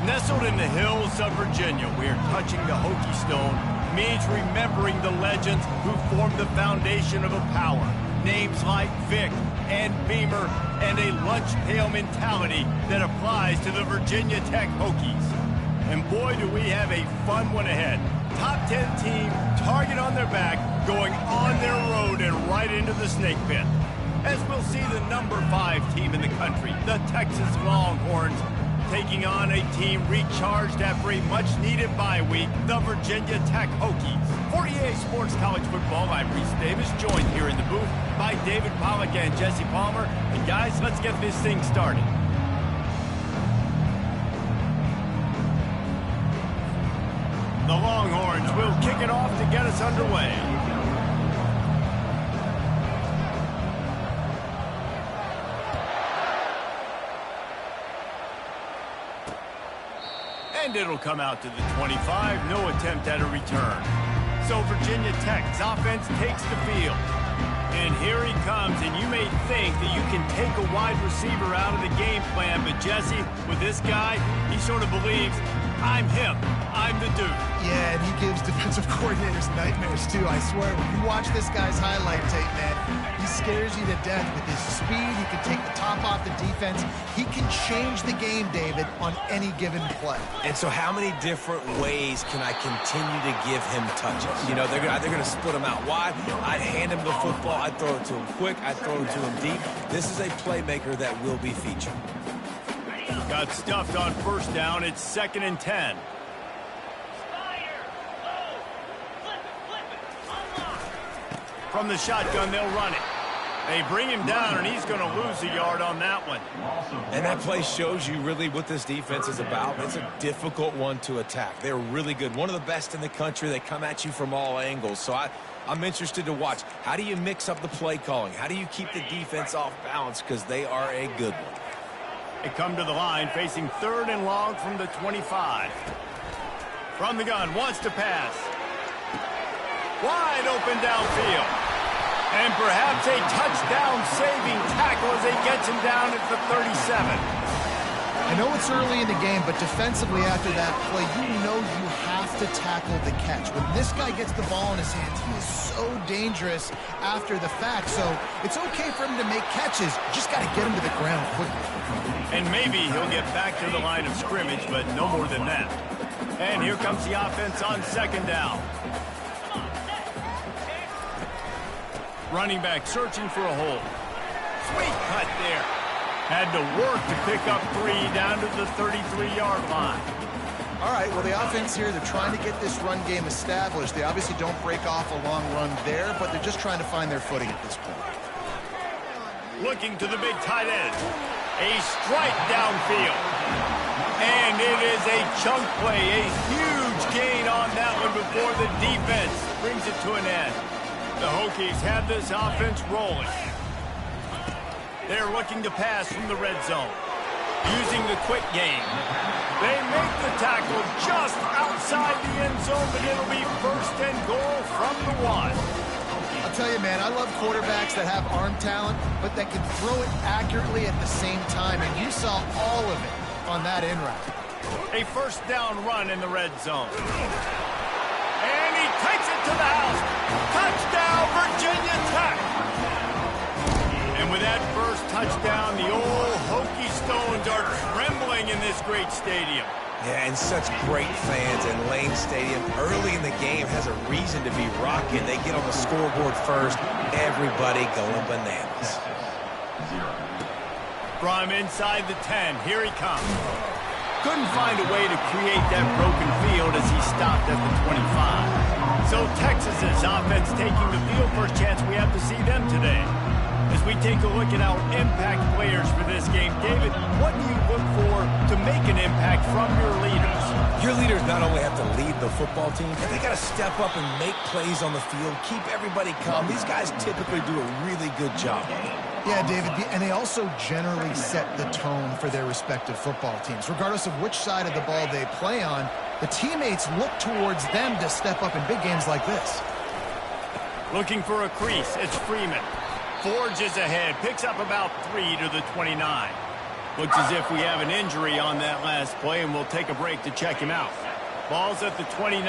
Nestled in the hills of Virginia, where touching the Hokie Stone means remembering the legends who formed the foundation of a power. Names like Vic and Beamer, and a lunch pail mentality that applies to the Virginia Tech Hokies. And boy, do we have a fun one ahead. Top 10 team, target on their back, going on their road and right into the snake pit. As we'll see the number 5 team in the country, the Texas Longhorns, taking on a team recharged after a much-needed bye week, the Virginia Tech Hokies. For EA Sports College Football, I'm Reese Davis, joined here in the booth by David Pollack and Jesse Palmer. And guys, let's get this thing started. The Longhorns will kick it off to get us underway. And it'll come out to the 25, no attempt at a return. So Virginia Tech's offense takes the field. And here he comes, and you may think that you can take a wide receiver out of the game plan, but Jesse, with this guy, he sort of believes, I'm him, I'm the dude. Yeah, and he gives defensive coordinators nightmares too, I swear. When you watch this guy's highlight tape, man, he scares you to death with his speed. He can take the top off the defense. He can change the game, David, on any given play. And so how many different ways can I continue to give him touches? You know, they're going to split him out wide. I'd hand him the football. I'd throw it to him quick. I'd throw it to him deep. This is a playmaker that will be featured. Got stuffed on first down. It's 2nd and 10. From the shotgun, they'll run it. They bring him down, and he's going to lose a yard on that one. And that play shows you really what this defense is about. It's a difficult one to attack. They're really good. One of the best in the country. They come at you from all angles. So I'm interested to watch. How do you mix up the play calling? How do you keep the defense off balance? Because they are a good one. They come to the line, facing 3rd and long from the 25. From the gun, wants to pass. Wide open downfield. And perhaps a touchdown-saving tackle as they get him down at the 37. I know it's early in the game, but defensively after that play, you know you have to tackle the catch. When this guy gets the ball in his hands, he is so dangerous after the fact. So it's okay for him to make catches. You just got to get him to the ground quickly. And maybe he'll get back to the line of scrimmage, but no more than that. And here comes the offense on 2nd down. Running back searching for a hole. Sweet cut there. Had to work to pick up 3 down to the 33-yard line. All right, well, the offense here, they're trying to get this run game established. They obviously don't break off a long run there, but they're just trying to find their footing at this point. Looking to the big tight end. A strike downfield. And it is a chunk play, a huge gain on that one before the defense brings it to an end. The Hokies have this offense rolling. They're looking to pass from the red zone. Using the quick game. They make the tackle just outside the end zone, but it'll be 1st and goal from the 1. I'll tell you, man, I love quarterbacks that have arm talent, but that can throw it accurately at the same time, and you saw all of it on that in route. A 1st down run in the red zone. And he takes it to the house. Touchdown, Virginia Tech. And with that first touchdown, the old Hokie Stones are trembling in this great stadium. Yeah, and such great fans, and Lane Stadium early in the game has a reason to be rocking. They get on the scoreboard first, everybody going bananas. From inside the 10, here he comes. Couldn't find a way to create that broken field as he stopped at the 25. So Texas's offense taking the field. First chance we have to see them today. As we take a look at our impact players for this game, David, what do you look for to make an impact from your leaders? Your leaders not only have to lead the football team, but they got to step up and make plays on the field, keep everybody calm. These guys typically do a really good job. Yeah, David, and they also generally set the tone for their respective football teams. Regardless of which side of the ball they play on, the teammates look towards them to step up in big games like this. Looking for a crease, it's Freeman. Forges ahead, picks up about 3 to the 29. Looks as if we have an injury on that last play, and we'll take a break to check him out. Ball's at the 29.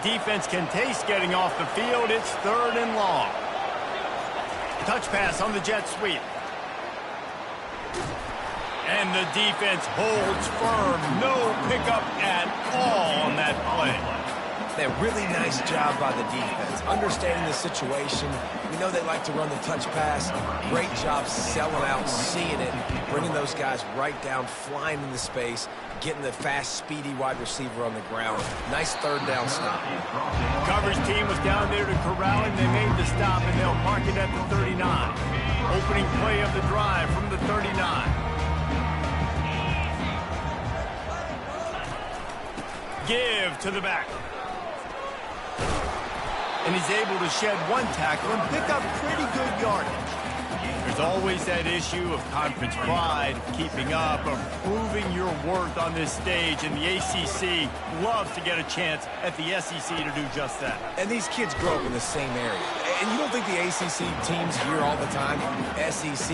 Defense can taste getting off the field. It's 3rd and long. Touch pass on the jet sweep. And the defense holds firm. No pickup at all on that play. A really nice job by the defense, understanding the situation. We know they like to run the touch pass. Great job selling out, seeing it, bringing those guys right down, flying into space, getting the fast, speedy wide receiver on the ground. Nice 3rd down stop. Coverage team was down there to corral him. They made the stop, and they'll mark it at the 39. Opening play of the drive from the 39. Give to the back. And he's able to shed 1 tackle and pick up pretty good yardage. There's always that issue of conference pride, keeping up, of proving your worth on this stage, and the ACC loves to get a chance at the SEC to do just that. And these kids grow up in the same area. And you don't think the ACC teams hear all the time, SEC,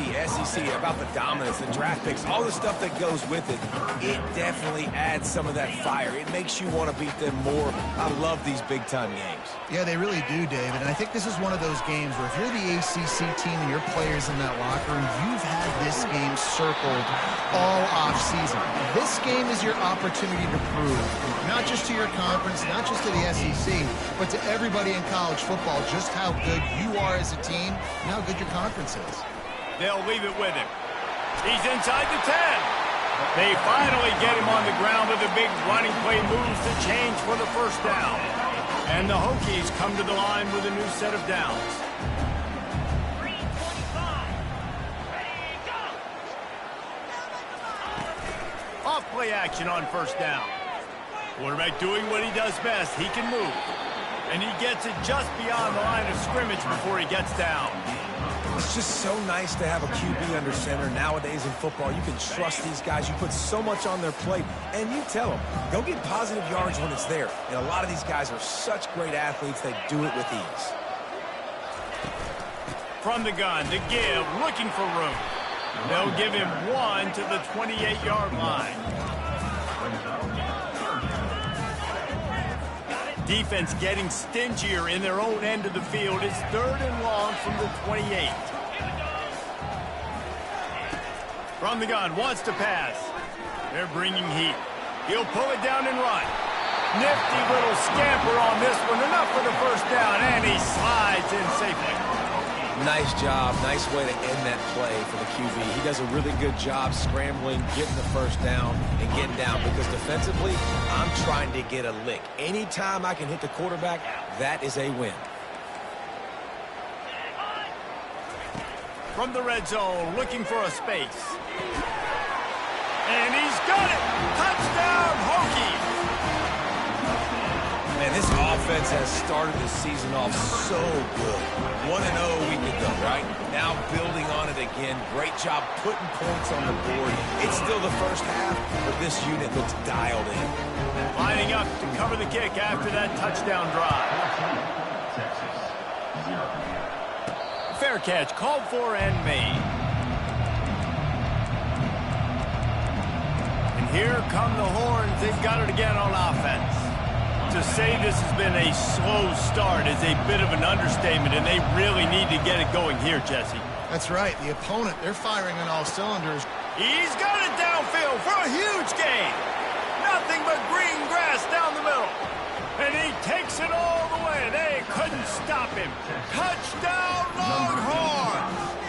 about the dominance, the draft picks, all the stuff that goes with it. It definitely adds some of that fire. It makes you want to beat them more. I love these big-time games. Yeah, they really do, David. And I think this is one of those games where if you're the ACC team and your players in that locker room, you've had this game circled all off-season. This game is your opportunity to prove, not just to your conference, not just to the SEC, but to everybody in college football, just how good you are as a team and how good your conference is. They'll leave it with him. He's inside the 10. They finally get him on the ground with a big running play, moves the change for the 1st down. And the Hokies come to the line with a new set of downs. Off play action on 1st down. Quarterback doing what he does best. He can move. And he gets it just beyond the line of scrimmage before he gets down. It's just so nice to have a QB under center. Nowadays in football, you can trust these guys. You put so much on their plate, and you tell them, go get positive yards when it's there. And a lot of these guys are such great athletes, they do it with ease. From the gun, the give, looking for room. They'll give him 1 to the 28-yard line. Defense getting stingier in their own end of the field. It's 3rd and long from the 28. From the gun, wants to pass. They're bringing heat. He'll pull it down and run. Nifty little scamper on this one. Enough for the 1st down, and he slides in safely. Nice job. Nice way to end that play for the QB. He does a really good job scrambling, getting the 1st down, and getting down because defensively, I'm trying to get a lick. Anytime I can hit the quarterback, that is a win. From the red zone, looking for a space. And he's got it! Touchdown, Hokies! Man, this offense has started the season off so good. 1-0 a week ago, right? Now building on it again. Great job putting points on the board. It's still the 1st half, but this unit looks dialed in. Lining up to cover the kick after that touchdown drive. Fair catch, called for and made. And here come the horns. They've got it again on offense. To say this has been a slow start is a bit of an understatement, and they really need to get it going here, Jesse. That's right. The opponent, they're firing on all cylinders. He's got it downfield for a huge gain. Nothing but green grass down the middle. And he takes it all the way. They couldn't stop him. Touchdown, Longhorns!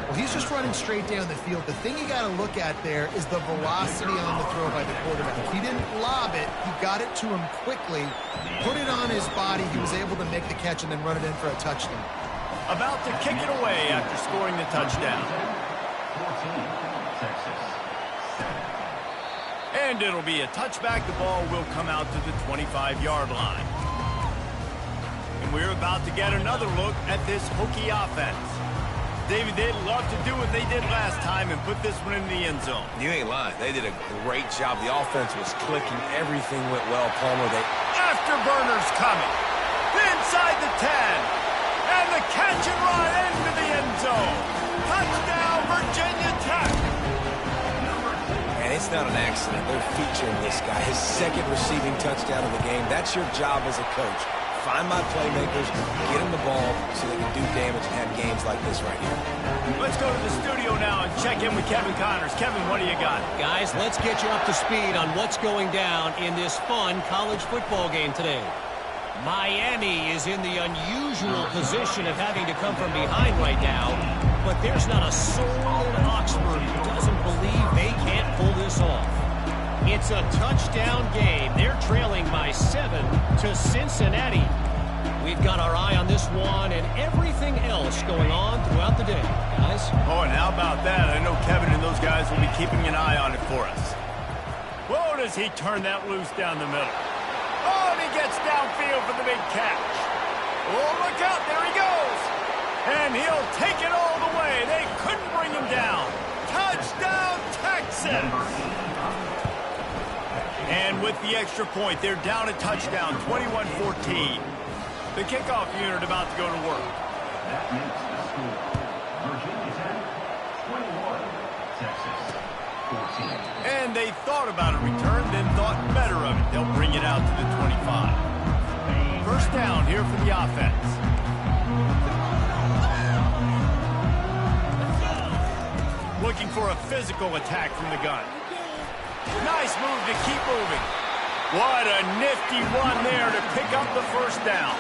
Well, he's just running straight down the field. The thing you got to look at there is the velocity on the throw by the quarterback. He didn't lob it. He got it to him quickly, put it on his body. He was able to make the catch and then run it in for a touchdown. About to kick it away after scoring the touchdown. And it'll be a touchback. The ball will come out to the 25-yard line. And we're about to get another look at this Hokie offense. David, they'd love to do what they did last time and put this one in the end zone. You ain't lying. They did a great job. The offense was clicking. Everything went well, Palmer. Afterburners coming. Inside the 10. And the catch and run into the end zone. Touchdown, Virginia Tech. it's not an accident. They're featuring this guy. His second receiving touchdown of the game. That's your job as a coach. Find my playmakers, get them the ball so they can do damage and have games like this right here. Let's go to the studio now and check in with Kevin Connors. Kevin, what do you got? Guys, let's get you up to speed on what's going down in this fun college football game today. Miami is in the unusual position of having to come from behind right now, but there's not a soul in Oxford who doesn't believe they can't pull this off. It's a touchdown game. They're trailing by 7 to Cincinnati. We've got our eye on this one and everything else going on throughout the day, guys. Oh, and how about that? I know Kevin and those guys will be keeping an eye on it for us. Whoa, does he turn that loose down the middle? Oh, and he gets downfield for the big catch. Oh, look out, there he goes. And he'll take it all the way. They couldn't bring him down. Touchdown, Texas. And with the extra point, they're down a touchdown, 21-14. The kickoff unit about to go to work. And they thought about a return, then thought better of it. They'll bring it out to the 25. First down here for the offense. Looking for a physical attack from the gun. Nice move to keep moving. What a nifty run there to pick up the first down.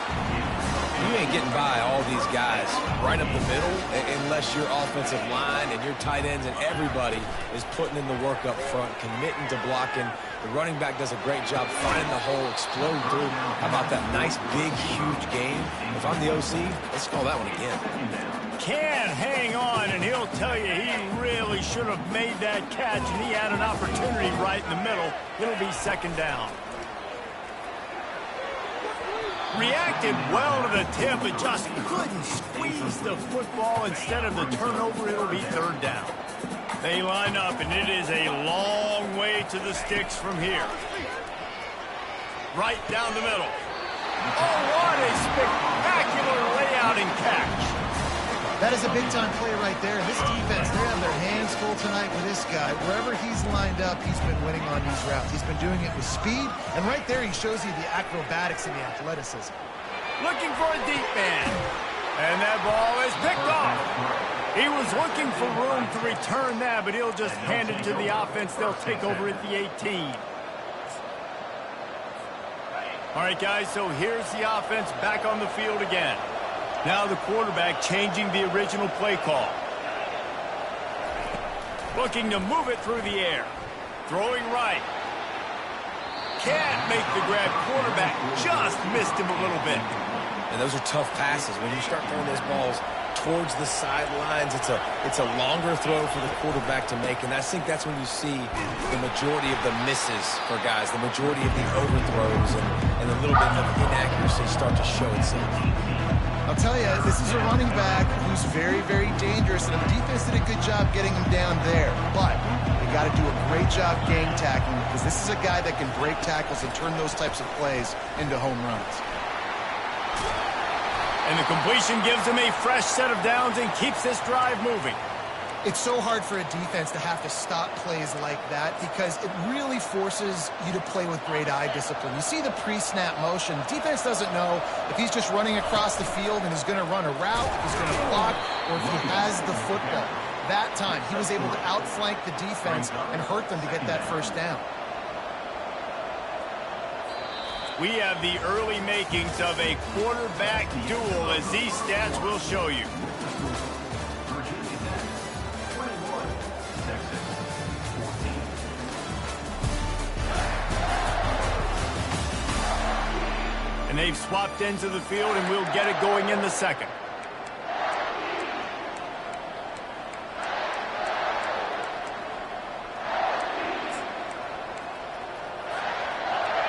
You ain't getting by all these guys right up the middle unless your offensive line and your tight ends and everybody is putting in the work up front, committing to blocking. The running back does a great job finding the hole, exploding through. How about that nice, big, huge game? If I'm the OC, let's call that one again. Can't hang on, and he'll tell you he really should have made that catch, and he had an opportunity right in the middle. It'll be second down. Reacted well to the tip, but just couldn't squeeze the football. Instead of the turnover, it'll be third down. They line up, and it is a long way to the sticks from here. Right down the middle. Oh, what a spectacular layout and catch. That is a big-time play right there. This defense, they have their hands full tonight with this guy. Wherever he's lined up, he's been winning on these routes. He's been doing it with speed, and right there he shows you the acrobatics and the athleticism. Looking for a deep man. And that ball is picked off. He was looking for room to return that, but he'll just hand it to the offense. They'll take over at the 18. All right, guys, so here's the offense back on the field again. Now the quarterback changing the original play call. Looking to move it through the air. Throwing right. Can't make the grab. Quarterback just missed him a little bit. And those are tough passes. When you start throwing those balls towards the sidelines, it's a longer throw for the quarterback to make. And I think that's when you see the majority of the misses for guys, the majority of the overthrows and a little bit of inaccuracy start to show itself. I'll tell you, this is a running back who's very, very dangerous, and the defense did a good job getting him down there. But they got to do a great job gang tackling, because this is a guy that can break tackles and turn those types of plays into home runs. And the completion gives him a fresh set of downs and keeps this drive moving. It's so hard for a defense to have to stop plays like that because it really forces you to play with great eye discipline. You see the pre-snap motion. Defense doesn't know if he's just running across the field and he's going to run a route, if he's going to block, or if he has the football. That time, he was able to outflank the defense and hurt them to get that first down. We have the early makings of a quarterback duel, as these stats will show you. And they've swapped ends of the field, and we'll get it going in the second.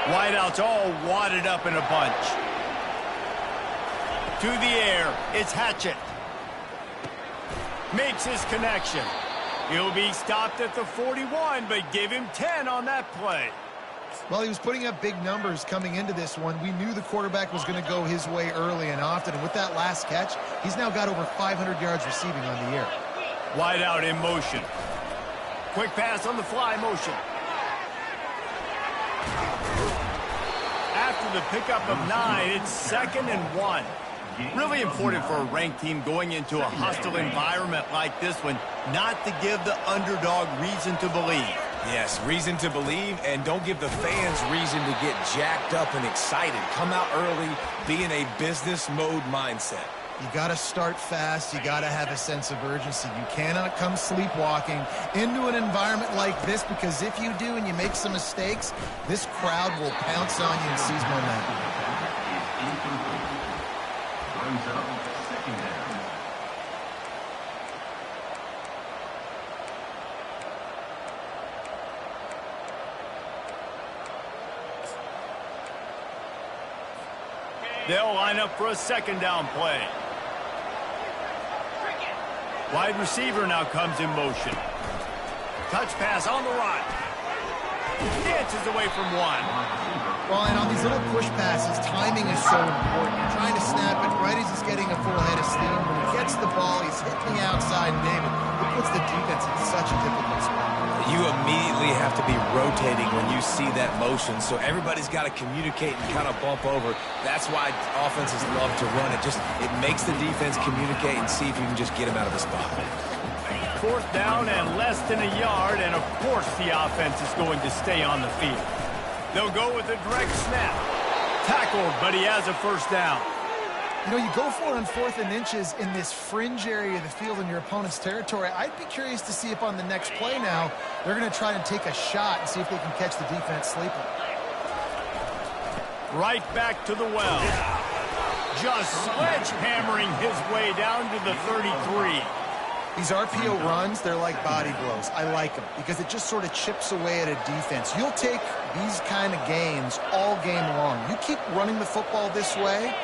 Wideouts all wadded up in a bunch. To the air, it's Hatchett. Makes his connection. He'll be stopped at the 41, but give him 10 on that play. Well, he was putting up big numbers coming into this one. We knew the quarterback was going to go his way early and often. And with that last catch, he's now got over 500 yards receiving on the year. Wide out in motion. Quick pass on the fly motion. After the pickup of 9, it's 2nd and 1. Really important for a ranked team going into a hostile environment like this one not to give the underdog reason to believe. Yes, reason to believe, and don't give the fans reason to get jacked up and excited. Come out early, be in a business mode mindset. You got to start fast. You got to have a sense of urgency. You cannot come sleepwalking into an environment like this, because if you do and you make some mistakes, this crowd will pounce on you and seize momentum. They'll line up for a 2nd down play. Wide receiver now comes in motion. Touch pass on the run. Dances away from 1. Well, and on these little push passes, timing is so important. You're trying to snap it right as he's getting a full head of steam. When he gets the ball, he's hitting the outside, David. It puts the defense in such a difficult spot. You immediately have to be rotating when you see that motion, so everybody's got to communicate and kind of bump over. That's why offenses love to run it. It makes the defense communicate and see if you can just get him out of the spot. 4th down and less than a yard, and of course the offense is going to stay on the field. They'll go with a direct snap. Tackled, but he has a 1st down. You know, you go for it on 4th and inches in this fringe area of the field in your opponent's territory. I'd be curious to see if on the next play now, they're going to try and take a shot and see if they can catch the defense sleeping. Right back to the well. Just sledgehammering his way down to the 33. These RPO runs, they're like body blows. I like them because it just sort of chips away at a defense. You'll take these kind of gains all game long. You keep running the football this way,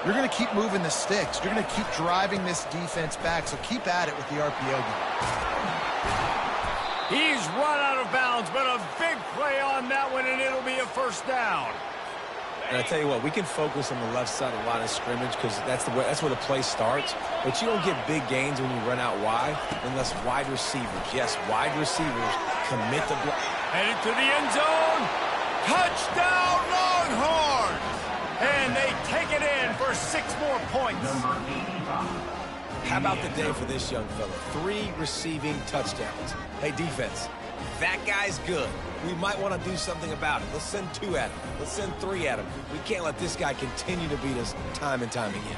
you're going to keep moving the sticks. You're going to keep driving this defense back, so keep at it with the RPO game. He's run out of bounds, but a big play on that one, and it'll be a 1st down. And I tell you what, we can focus on the left side of the line of scrimmage because that's where the play starts. But you don't get big gains when you run out wide unless wide receivers, yes, wide receivers commit the block. Headed to the end zone. Touchdown, Longhorns! And they take it in for 6 more points. How about the day for this young fella? 3 receiving touchdowns. Hey, defense, that guy's good. We might want to do something about it. Let's send 2 at him. Let's send 3 at him. We can't let this guy continue to beat us time and time again.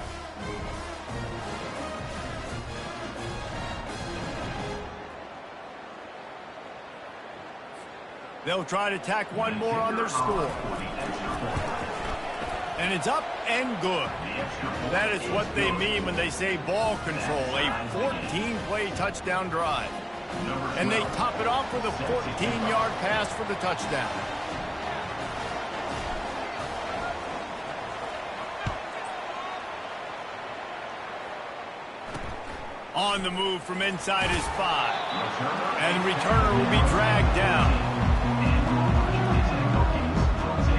They'll try to tack 1 more on their score. And it's up and good. That is what they mean when they say ball control, a 14-play touchdown drive. And they top it off with a 14-yard pass for the touchdown. On the move from inside his 5. And the returner will be dragged down.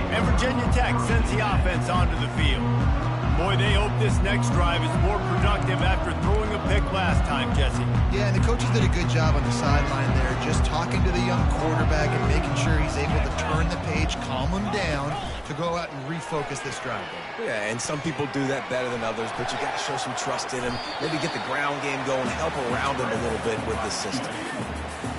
And Virginia Tech sends the offense onto the field. Boy, they hope this next drive is more productive after throwing a pick last time, Jesse. Yeah, and the coaches did a good job on the sideline there, just talking to the young quarterback and making sure he's able to turn the page, calm him down, to go out and refocus this drive. Yeah, and some people do that better than others, but you got to show some trust in him, maybe get the ground game going, help around him a little bit with this system.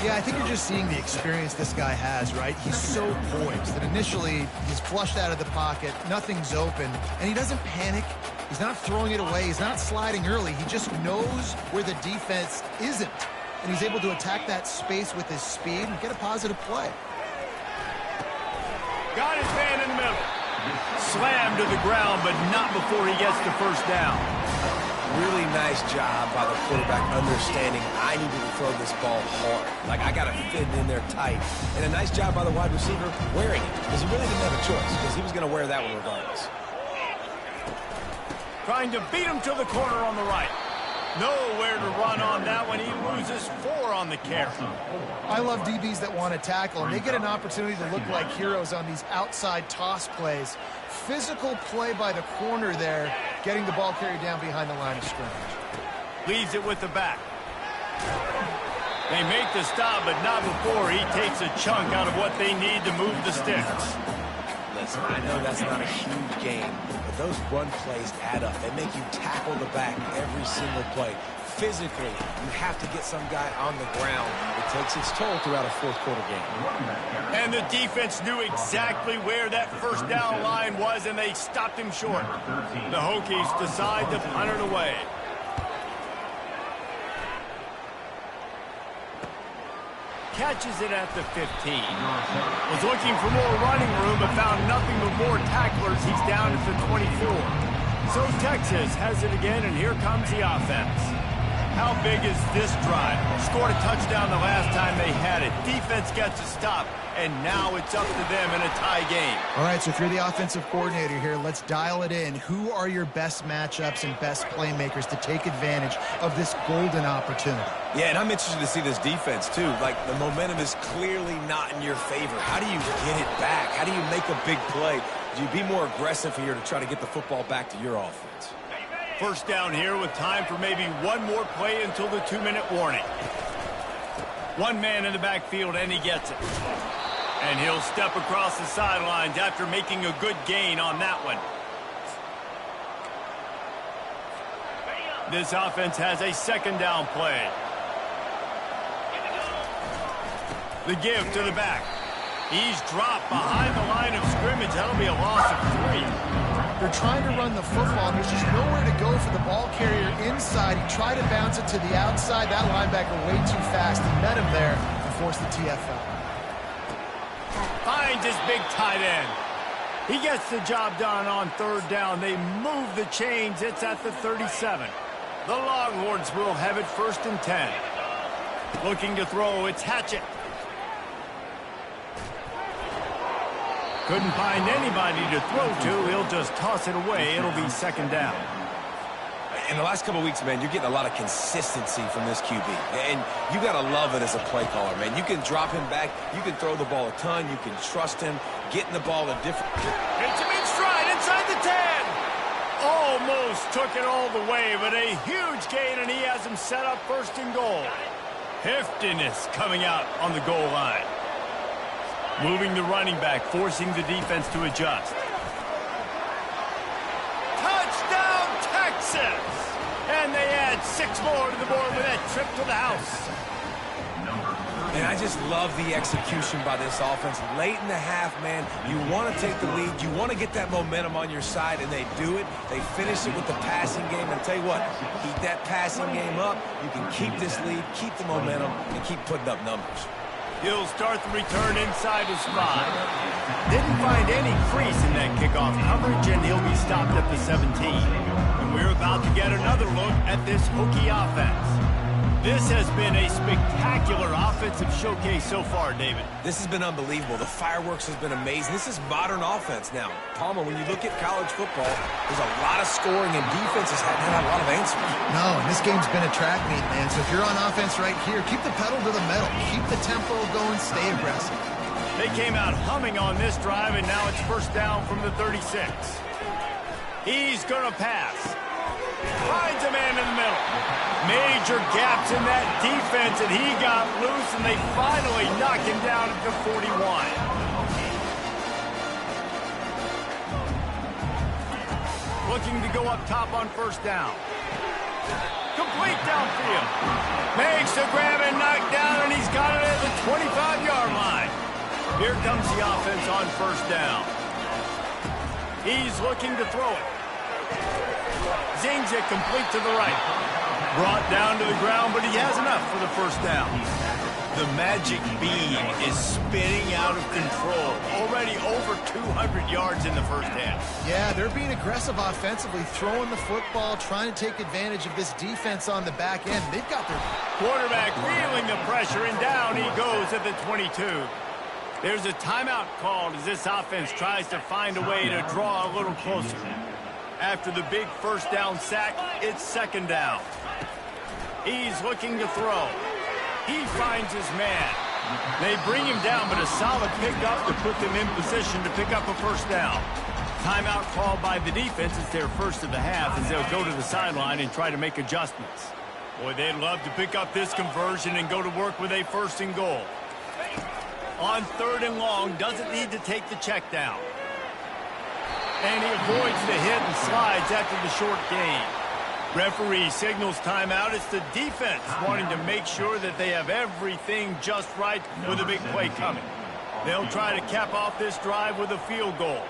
Yeah, I think you're just seeing the experience this guy has, right? He's so poised that initially he's flushed out of the pocket, nothing's open, and he doesn't panic. He's not throwing it away. He's not sliding early. He just knows where the defense isn't, and he's able to attack that space with his speed and get a positive play. Got his man in the middle. Slammed to the ground, but not before he gets the 1st down. Really nice job by the quarterback understanding I need to throw this ball hard. Like, I got to fit it in there tight. And a nice job by the wide receiver wearing it, because he really didn't have a choice, because he was going to wear that one regardless. Trying to beat him to the corner on the right. Nowhere to run on that one. He loses 4 on the carry. I love DBs that want to tackle, and they get an opportunity to look like heroes on these outside toss plays. Physical play by the corner there, getting the ball carried down behind the line of scrimmage. Leaves it with the back. They make the stop, but not before he takes a chunk out of what they need to move the sticks. Listen, I know that's not a huge game, but those run plays add up. They make you tackle the back every single play. Physically, you have to get some guy on the ground. It takes its toll throughout a fourth-quarter game. And the defense knew exactly where that first down line was, and they stopped him short. The Hokies decide to punt it away. Catches it at the 15. Was looking for more running room, but found nothing but more tacklers. He's down at the 24. So Texas has it again, and here comes the offense. How big is this drive? Scored a touchdown the last time they had it. Defense gets a stop, and now it's up to them in a tie game. All right, so if you're the offensive coordinator here, let's dial it in. Who are your best matchups and best playmakers to take advantage of this golden opportunity? Yeah, and I'm interested to see this defense, too. Like, the momentum is clearly not in your favor. How do you get it back? How do you make a big play? Do you be more aggressive here to try to get the football back to your offense? First down here with time for maybe one more play until the 2-minute warning. One man in the backfield, and he gets it. And he'll step across the sidelines after making a good gain on that one. This offense has a second down play. The give to the back. He's dropped behind the line of scrimmage. That'll be a loss of 3. They're trying to run the football, and there's just nowhere to go for the ball carrier inside. He tried to bounce it to the outside. That linebacker way too fast. He met him there and forced the TFL. Finds his big tight end. He gets the job done on third down. They move the chains. It's at the 37. The Longhorns will have it 1st and 10. Looking to throw, it's Hatchett. Couldn't find anybody to throw to. He'll just toss it away. It'll be second down. In the last couple of weeks, man, you're getting a lot of consistency from this QB. And you got to love it as a play caller, man. You can drop him back. You can throw the ball a ton. You can trust him. Getting the ball a different... Hits him in stride inside the 10. Almost took it all the way, but a huge gain, and he has him set up 1st and goal. Heftiness coming out on the goal line. Moving the running back, forcing the defense to adjust. Touchdown, Texas! And they add 6 more to the board with that trip to the house. And I just love the execution by this offense. Late in the half, man, you want to take the lead. You want to get that momentum on your side, and they do it. They finish it with the passing game. And tell you what, keep that passing game up. You can keep this lead, keep the momentum, and keep putting up numbers. He'll start the return inside his 5. Didn't find any crease in that kickoff coverage, and he'll be stopped at the 17. And we're about to get another look at this Hokie offense. This has been a spectacular offensive showcase so far, David. This has been unbelievable. The fireworks has been amazing. This is modern offense now. Palmer, when you look at college football, there's a lot of scoring, and defenses haven't had a lot of answers. No, and this game's been a track meet, man. So if you're on offense right here, keep the pedal to the metal. Keep the tempo going. Stay aggressive. They came out humming on this drive, and now it's 1st down from the 36. He's going to pass. Finds a man in the middle. Major gaps in that defense, and he got loose, and they finally knock him down at the 41. Looking to go up top on 1st down. Complete downfield. Makes the grab and knock down, and he's got it at the 25-yard line. Here comes the offense on 1st down. He's looking to throw it. Zings it complete to the right. Brought down to the ground, but he has enough for the 1st down. The magic beam is spinning out of control. Already over 200 yards in the 1st half. Yeah, they're being aggressive offensively, throwing the football, trying to take advantage of this defense on the back end. They've got their... Quarterback feeling the pressure, and down he goes at the 22. There's a timeout called as this offense tries to find a way to draw a little closer. After the big 1st down sack, it's 2nd down. He's looking to throw. He finds his man. They bring him down, but a solid pickup to put them in position to pick up a 1st down. Timeout called by the defense. It's their 1st of the half as they'll go to the sideline and try to make adjustments. Boy, they'd love to pick up this conversion and go to work with a 1st and goal. On 3rd and long, doesn't need to take the check down. And he avoids the hit and slides after the short gain. Referee signals timeout. It's the defense wanting to make sure that they have everything just right with a big play coming. They'll try to cap off this drive with a field goal.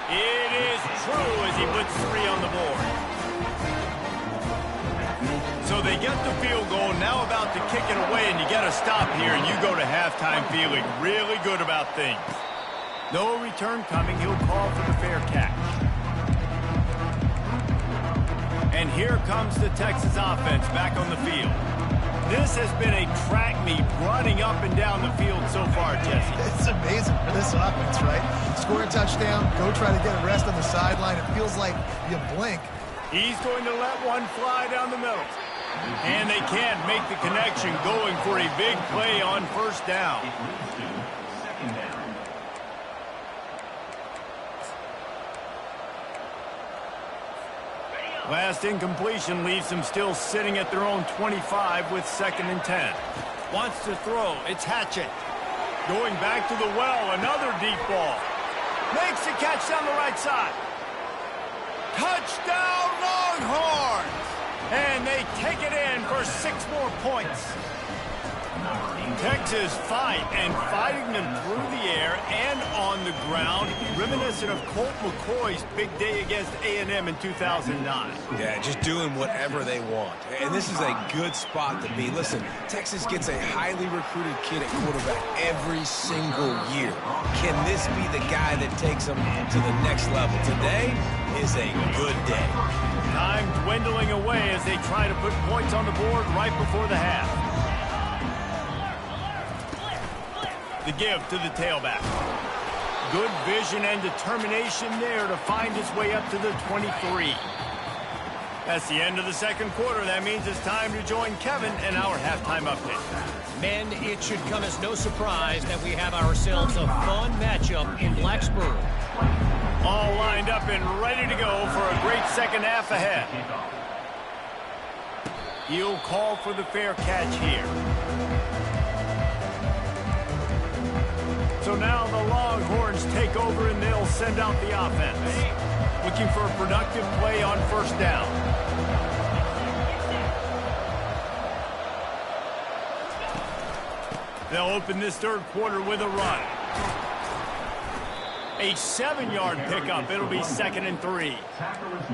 It is true as he puts 3 on the board. So they get the field goal, now about to kick it away, and you got to stop here, and you go to halftime feeling really good about things. No return coming. He'll call for the fair catch. And here comes the Texas offense back on the field. This has been a track meet running up and down the field so far, Jesse. It's amazing for this offense, right? Score a touchdown, go try to get a rest on the sideline. It feels like you blink. He's going to let one fly down the middle. And they can't make the connection, going for a big play on 1st down. Last incompletion leaves them still sitting at their own 25 with 2nd and 10. Wants to throw. It's Hatchett. Going back to the well. Another deep ball. Makes the catch down the right side. Touchdown Longhorns! And they take it in for 6 more points. Texas fighting them through the air and on the ground, reminiscent of Colt McCoy's big day against A&M in 2009. Yeah, just doing whatever they want. And this is a good spot to be. Listen, Texas gets a highly recruited kid at quarterback every single year. Can this be the guy that takes them to the next level? Today is a good day. Time dwindling away as they try to put points on the board right before the half. The give to the tailback. Good vision and determination there to find his way up to the 23. That's the end of the 2nd quarter. That means it's time to join Kevin in our halftime update. Men, it should come as no surprise that we have ourselves a fun matchup in Blacksburg. All lined up and ready to go for a great 2nd half ahead. He'll call for the fair catch here. So now the Longhorns take over and they'll send out the offense. Looking for a productive play on 1st down. They'll open this 3rd quarter with a run. A 7-yard pickup. It'll be 2nd and 3.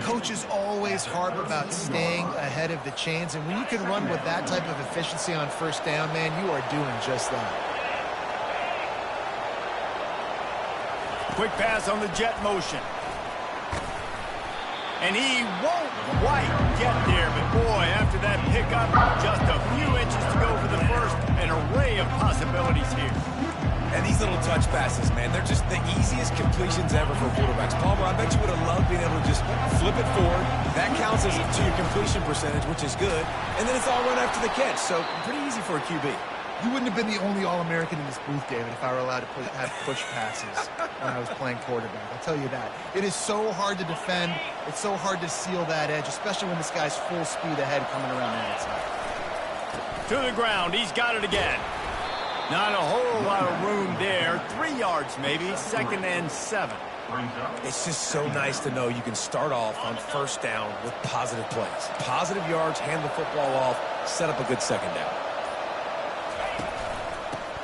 Coaches always harp about staying ahead of the chains, and when you can run with that type of efficiency on 1st down, man, you are doing just that. Quick pass on the jet motion. And he won't quite get there, but boy, after that pickup, just a few inches to go for the first. An array of possibilities here. And these little touch passes, man, they're just the easiest completions ever for quarterbacks. Palmer, I bet you would have loved being able to just flip it forward. That counts as to your completion percentage, which is good. And then it's all run after the catch, so pretty easy for a QB. You wouldn't have been the only All-American in this booth, David, if I were allowed to have push passes when I was playing quarterback. I'll tell you that. It is so hard to defend. It's so hard to seal that edge, especially when this guy's full speed ahead coming around the outside. To the ground. He's got it again. Not a whole lot of room there. 3 yards maybe. 2nd and 7. It's just so nice to know you can start off on 1st down with positive plays. Positive yards, hand the football off, set up a good 2nd down.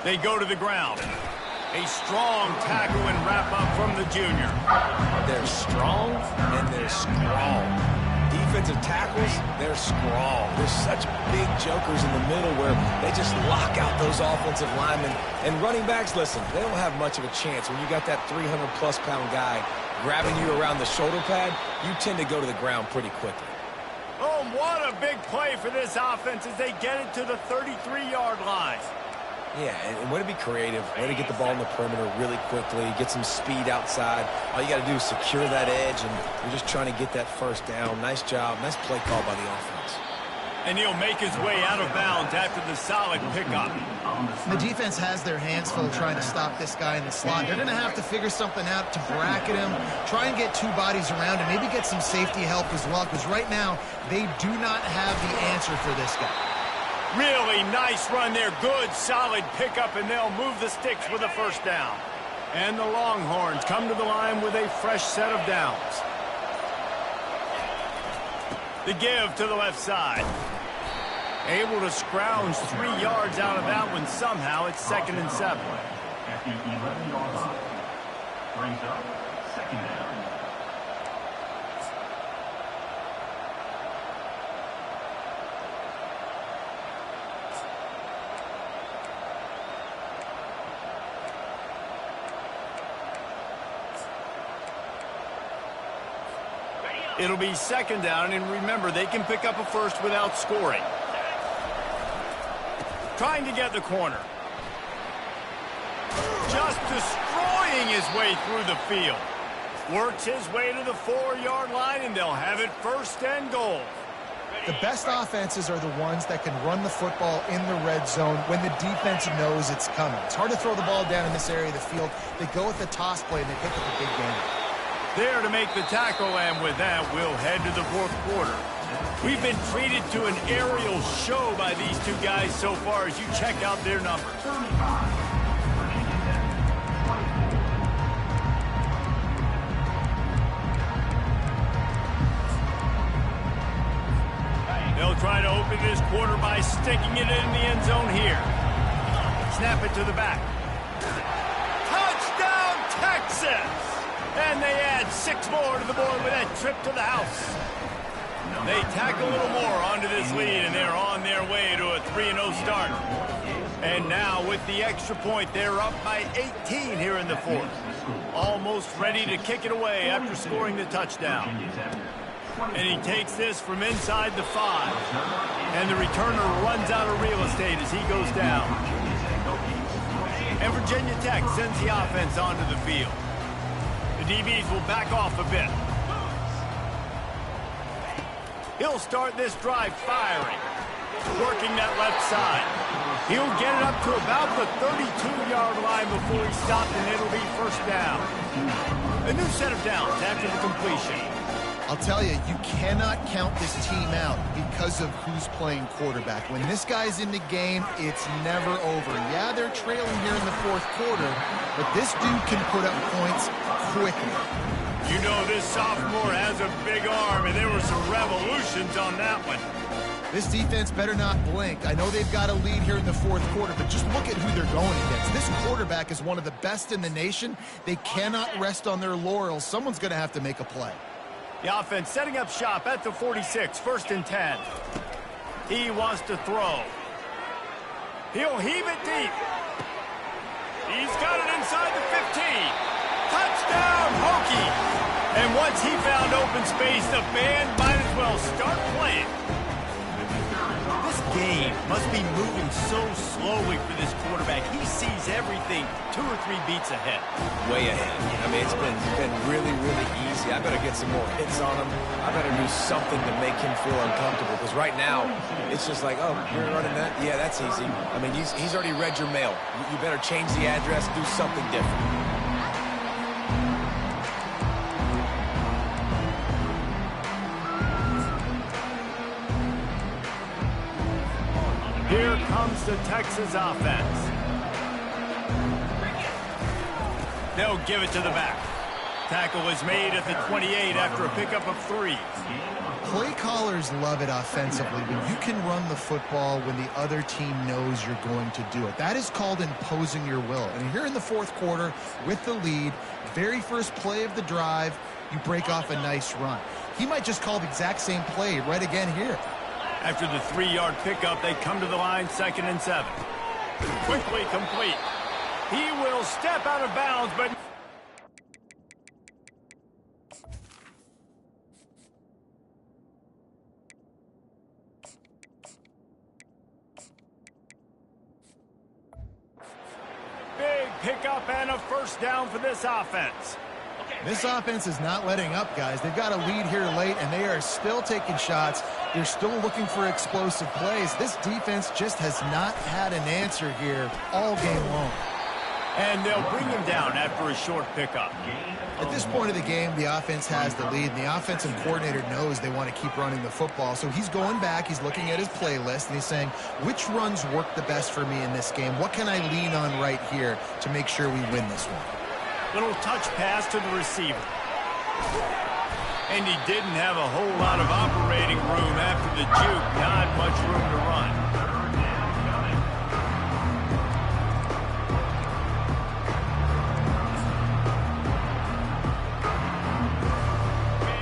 They go to the ground. A strong tackle and wrap up from the junior. They're strong and they're strong. Defensive tackles, they're strong. There's such big jokers in the middle where they just lock out those offensive linemen. And running backs, listen, they don't have much of a chance. When you got that 300-plus pound guy grabbing you around the shoulder pad, you tend to go to the ground pretty quickly. Oh, what a big play for this offense as they get it to the 33-yard line. Yeah, and way to be creative, way to get the ball in the perimeter really quickly, get some speed outside. All you got to do is secure that edge, and you're just trying to get that 1st down. Nice job. Nice play call by the offense. And he'll make his way out of bounds after the solid pickup. The defense has their hands full trying to stop this guy in the slot. They're going to have to figure something out to bracket him, try and get two bodies around him, maybe get some safety help as well, because right now they do not have the answer for this guy. Really nice run there. Good, solid pickup, and they'll move the sticks with a first down. And the Longhorns come to the line with a fresh set of downs. The give to the left side. Able to scrounge 3 yards out of that one somehow. It's 2nd and 7. At the 11-yard line. Brings up 2nd down. It'll be 2nd down, and remember, they can pick up a first without scoring. Trying to get the corner. Just destroying his way through the field. Works his way to the 4-yard line, and they'll have it 1st and goal. The best offenses are the ones that can run the football in the red zone when the defense knows it's coming. It's hard to throw the ball down in this area of the field. They go with the toss play, and they pick up a big game. There to make the tackle, and with that, we'll head to the 4th quarter. We've been treated to an aerial show by these two guys so far as you check out their numbers. They'll try to open this quarter by sticking it in the end zone here. Snap it to the back. Touchdown, Texas! And they add 6 more to the board with that trip to the house. They tack a little more onto this lead, and they're on their way to a 3-0 start. And now with the extra point, they're up by 18 here in the 4th. Almost ready to kick it away after scoring the touchdown. And he takes this from inside the 5. And the returner runs out of real estate as he goes down. And Virginia Tech sends the offense onto the field. The DBs will back off a bit. He'll start this drive firing. Working that left side. He'll get it up to about the 32-yard line before he stopped, and it'll be 1st down. A new set of downs after the completion. I'll tell you, you cannot count this team out because of who's playing quarterback. When this guy's in the game, it's never over. Yeah, they're trailing here in the 4th quarter, but this dude can put up points quickly. You know this sophomore has a big arm, and there were some revolutions on that one. This defense better not blink. I know they've got a lead here in the 4th quarter, but just look at who they're going against. This quarterback is one of the best in the nation. They cannot rest on their laurels. Someone's going to have to make a play. The offense setting up shop at the 46, 1st and 10. He wants to throw. He'll heave it deep. He's got it inside the 15. Touchdown, Hokie! And once he found open space, the band might as well start playing. This game must be moving so slowly for this quarterback. He sees everything 2 or 3 beats ahead. Way ahead. I mean, it's been really, really easy. I better get some more hits on him. I better do something to make him feel uncomfortable, because right now, it's just like, oh, you're running that? Yeah, that's easy. I mean, he's already read your mail. You better change the address, do something different. Here comes the Texas offense. They'll give it to the back. Tackle was made at the 28 after a pickup of 3. Play callers love it offensively when you can run the football when the other team knows you're going to do it. That is called imposing your will. And here in the 4th quarter with the lead, very first play of the drive, you break off a nice run. He might just call the exact same play right again here. After the 3-yard pickup, they come to the line, 2nd and 7. Quickly complete. He will step out of bounds, but... Big pickup and a 1st down for this offense. This offense is not letting up, guys. They've got a lead here late, and they are still taking shots. They're still looking for explosive plays. This defense just has not had an answer here all game long. And they'll bring him down after a short pickup. At this point of the game, the offense has the lead, and the offensive coordinator knows they want to keep running the football. So he's going back, he's looking at his playlist, and he's saying, which runs work the best for me in this game? What can I lean on right here to make sure we win this one? Little touch pass to the receiver. And he didn't have a whole lot of operating room after the juke. Not much room to run.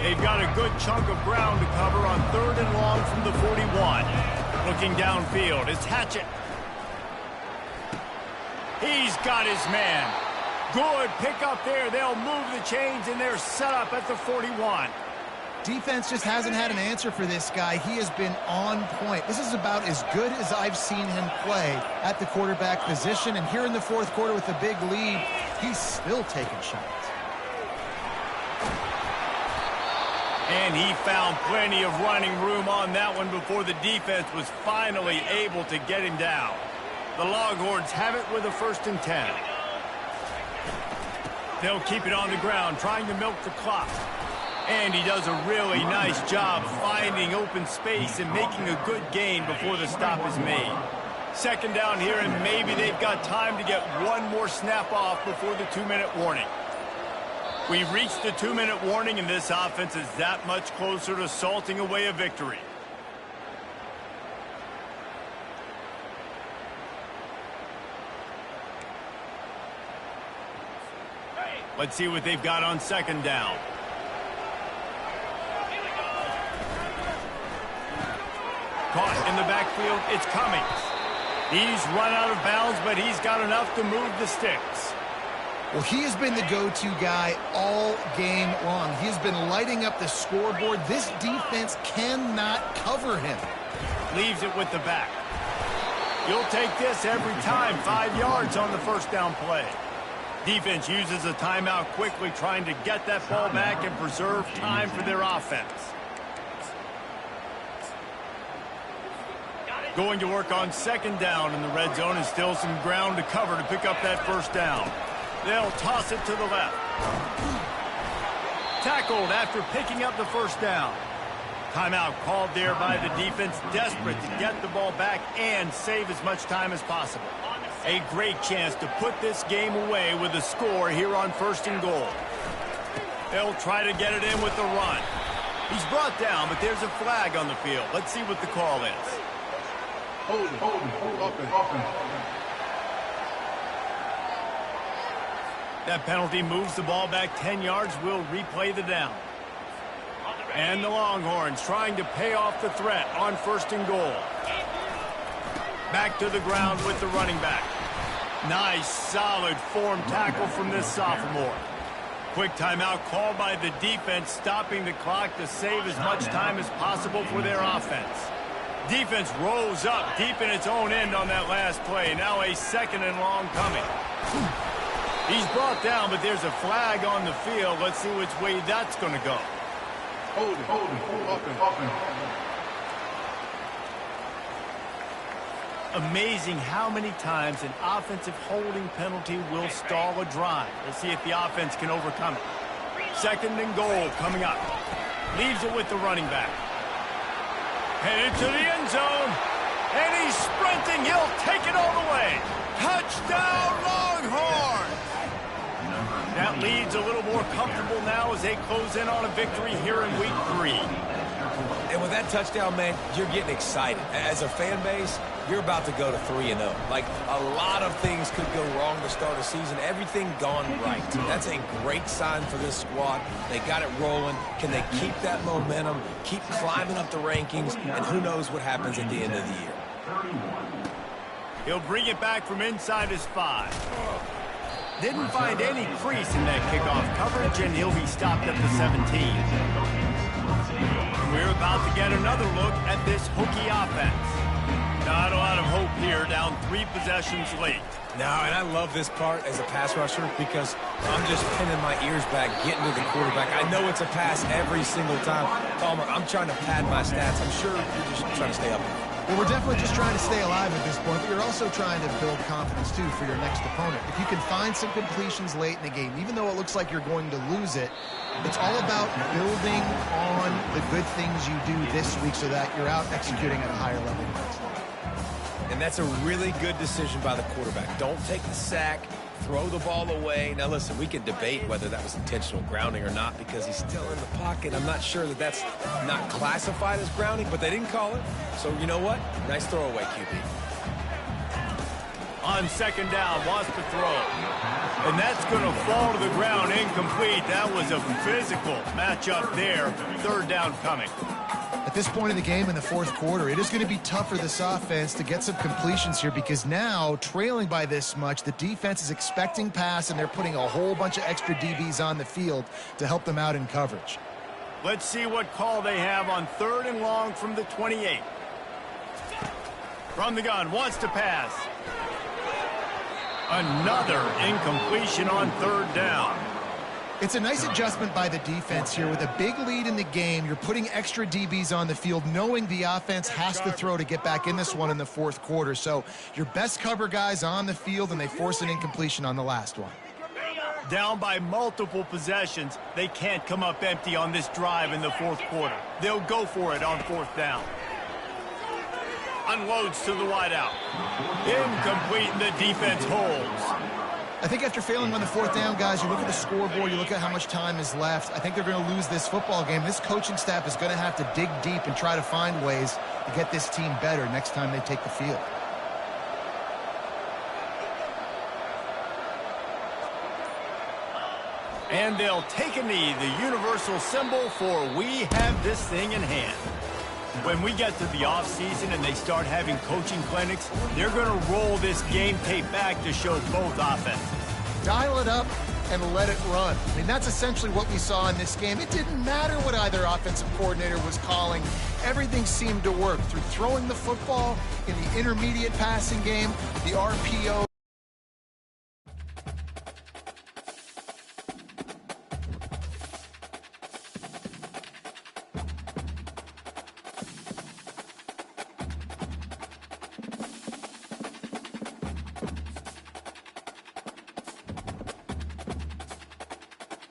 They've got a good chunk of ground to cover on 3rd and long from the 41. Looking downfield, it's Hatchett. He's got his man. Good pickup there. They'll move the chains, and they're set up at the 41. Defense just hasn't had an answer for this guy. He has been on point. This is about as good as I've seen him play at the quarterback position. And here in the 4th quarter with a big lead, he's still taking shots. And he found plenty of running room on that one before the defense was finally able to get him down. The Longhorns have it with a 1st and 10. They'll keep it on the ground, trying to milk the clock. And he does a really nice job finding open space and making a good gain before the stop is made. 2nd down here, and maybe they've got time to get one more snap off before the 2-minute warning. We've reached the 2-minute warning, and this offense is that much closer to salting away a victory. Let's see what they've got on 2nd down. Caught in the backfield, it's Cummings. He's run out of bounds, but he's got enough to move the sticks. Well, he has been the go-to guy all game long. He has been lighting up the scoreboard. This defense cannot cover him. Leaves it with the back. You'll take this every time. 5 yards on the 1st down play. Defense uses a timeout quickly, trying to get that ball back and preserve time for their offense. Going to work on 2nd down in the red zone, and still some ground to cover to pick up that 1st down. They'll toss it to the left. Tackled after picking up the 1st down. Timeout called there by the defense, desperate to get the ball back and save as much time as possible. A great chance to put this game away with a score here on 1st and goal. They'll try to get it in with the run. He's brought down, but there's a flag on the field. Let's see what the call is. Hold it. That penalty moves the ball back 10 yards. We'll replay the down. And the Longhorns trying to pay off the threat on 1st and goal. Back to the ground with the running back. Nice, solid form tackle from this sophomore. Quick timeout called by the defense, stopping the clock to save as much time as possible for their offense. Defense rose up deep in its own end on that last play. Now a 2nd and long coming. He's brought down, but there's a flag on the field. Let's see which way that's going to go. Hold it. Amazing how many times an offensive holding penalty will stall a drive. We'll see if the offense can overcome it. 2nd and goal coming up. Leaves it with the running back. Headed to the end zone. And he's sprinting. He'll take it all the way. Touchdown, Longhorns! That lead's a little more comfortable now as they close in on a victory here in week 3. And with that touchdown, man, you're getting excited. As a fan base, you're about to go to 3-0. Like, a lot of things could go wrong to start a season. Everything gone right. That's a great sign for this squad. They got it rolling. Can they keep that momentum, keep climbing up the rankings, and who knows what happens at the end of the year. He'll bring it back from inside his 5. Didn't find any crease in that kickoff coverage, and he'll be stopped at the 17. We're about to get another look at this Hokie offense. Not a lot of hope here, down 3 possessions late. No, and I love this part as a pass rusher because I'm just pinning my ears back, getting to the quarterback. I know it's a pass every single time. Palmer, I'm trying to pad my stats. I'm sure you're just trying to stay up. Well, we're definitely just trying to stay alive at this point, but you're also trying to build confidence, too, for your next opponent. If you can find some completions late in the game, even though it looks like you're going to lose it, it's all about building on the good things you do this week so that you're out executing at a higher level next week. And that's a really good decision by the quarterback. Don't take the sack, throw the ball away. Now, listen, we can debate whether that was intentional grounding or not because he's still in the pocket. I'm not sure that that's not classified as grounding, but they didn't call it. So, you know what? Nice throwaway, QB. On second down, wants to throw. And that's going to fall to the ground, incomplete. That was a physical matchup there. Third down coming. At this point in the game in the fourth quarter, it is going to be tough for this offense to get some completions here because now, trailing by this much, the defense is expecting pass, and they're putting a whole bunch of extra DBs on the field to help them out in coverage. Let's see what call they have on 3rd and long from the 28. From the gun, wants to pass. Another incompletion on 3rd down. It's a nice adjustment by the defense here. With a big lead in the game, you're putting extra DBs on the field, knowing the offense has to throw to get back in this one in the fourth quarter. So your best cover guys on the field, and they force an incompletion on the last one. Down by multiple possessions, they can't come up empty on this drive in the fourth quarter. They'll go for it on 4th down. Unloads to the wideout. Incomplete, and the defense holds. I think after failing on the 4th down, guys, you look at the scoreboard, you look at how much time is left. I think they're going to lose this football game. This coaching staff is going to have to dig deep and try to find ways to get this team better next time they take the field. And they'll take a knee, the universal symbol for we have this thing in hand. When we get to the offseason and they start having coaching clinics, they're going to roll this game tape back to show both offenses. Dial it up and let it run. I mean, that's essentially what we saw in this game. It didn't matter what either offensive coordinator was calling. Everything seemed to work through throwing the football in the intermediate passing game, the RPO.